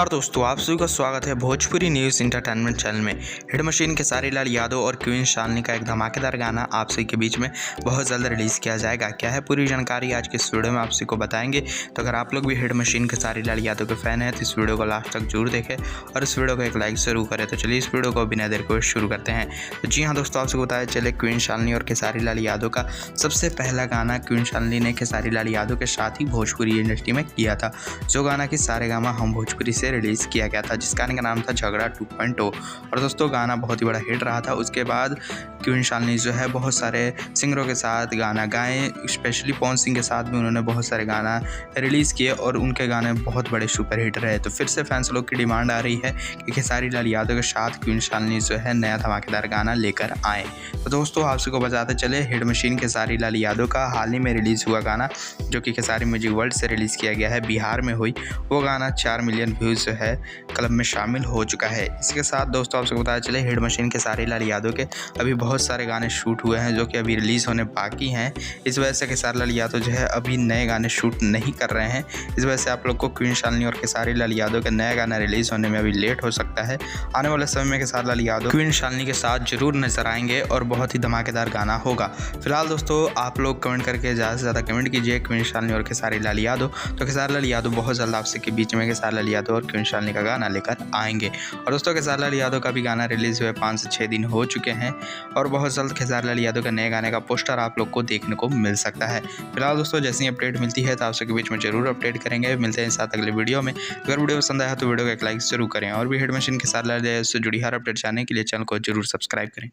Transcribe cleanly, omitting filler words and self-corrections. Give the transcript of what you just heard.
नमस्कार दोस्तों, आप सभी का स्वागत है भोजपुरी न्यूज़ इंटरटेनमेंट चैनल में। हिट मशीन खेसारी लाल यादव और क्वीन शालिनी का एक धमाकेदार गाना आप सभी के बीच में बहुत जल्द रिलीज़ किया जाएगा। क्या है पूरी जानकारी आज के इस वीडियो में आप सभी को बताएंगे। तो अगर आप लोग भी हिट मशीन खेसारी लाल यादव के फ़ैन हैं तो इस वीडियो को लास्ट तक जरूर देखें और इस वीडियो को एक लाइक जरूर करें। तो चलिए इस वीडियो को बिना देर को शुरू करते हैं। तो जी हाँ दोस्तों, आपसे बताया चले क्वीन शालिनी और खेसारी लाल यादव का सबसे पहला गाना क्वीन शालिनी ने खेसारी लाल यादव के साथ ही भोजपुरी इंडस्ट्री में किया था, जो गाना कि सारेगामा हम भोजपुरी से रिलीज़ किया गया था, जिस गाने का नाम था झगड़ा 2.0। और दोस्तों गाना बहुत ही बड़ा हिट रहा था। उसके बाद क्वीन शालिनी जो है बहुत सारे सिंगरों के साथ गाना गाए, स्पेशली पवन सिंह के साथ भी उन्होंने बहुत सारे गाना रिलीज़ किए और उनके गाने बहुत बड़े सुपर हिट रहे। तो फिर से फैंस लोग की डिमांड आ रही है कि खेसारी लाल यादव के साथ क्वीन शालिनी जो है नया धमाकेदार गाना लेकर आए। तो दोस्तों आप सबको बताते चले हिट मशीन खेसारी लाल यादव का हाल ही में रिलीज़ हुआ गाना जो कि खेसारी म्यूजिक वर्ल्ड से रिलीज़ किया गया है, बिहार में हुई, वो गाना 4 मिलियन व्यूज़ जो है क्लब में शामिल हो चुका है। इसके साथ दोस्तों आप सबको बताया चले हिट मशीन खेसारी लाल यादव के अभी बहुत सारे गाने शूट हुए हैं जो कि अभी रिलीज़ होने बाकी हैं। इस वजह से खेसारी लाल यादव जो है अभी नए गाने शूट नहीं कर रहे हैं। इस वजह से आप लोग को क्वीन शालिनी और खेसारी लाल यादव का नया गाना रिलीज़ होने में अभी लेट हो सकता है। आने वाले समय में खेसारी लाल यादव क्वीन शालिनी के साथ जरूर नजर आएंगे और बहुत ही धमाकेदार गाना होगा। फिलहाल दोस्तों आप लोग कमेंट करके ज़्यादा से ज़्यादा कमेंट कीजिए क्वीन शालिनी और खेसारी लाल यादव। तो खेसारी लाल यादव बहुत जल्द आप सबके बीच में खेसारी लाल यादव और क्वीन शालिनी का गाना लेकर आएंगे। और दोस्तों खेसारी लाल यादव का भी गाना रिलीज़ हुए 5 से 6 दिन हो चुके हैं और बहुत जल्द खेसारी लाल यादव का नए गाने का पोस्टर आप लोग को देखने को मिल सकता है। फिलहाल दोस्तों जैसे ही अपडेट मिलती है तो आप सबके बीच में जरूर अपडेट करेंगे। मिलते हैं साथ अगले वीडियो में। अगर वीडियो पसंद आया तो वीडियो को एक लाइक जरूर करें और भी हिट मशीन खेसारी लाल यादव से जुड़ी हर अपडेट जानने के लिए चैनल को जरूर सब्सक्राइब करें।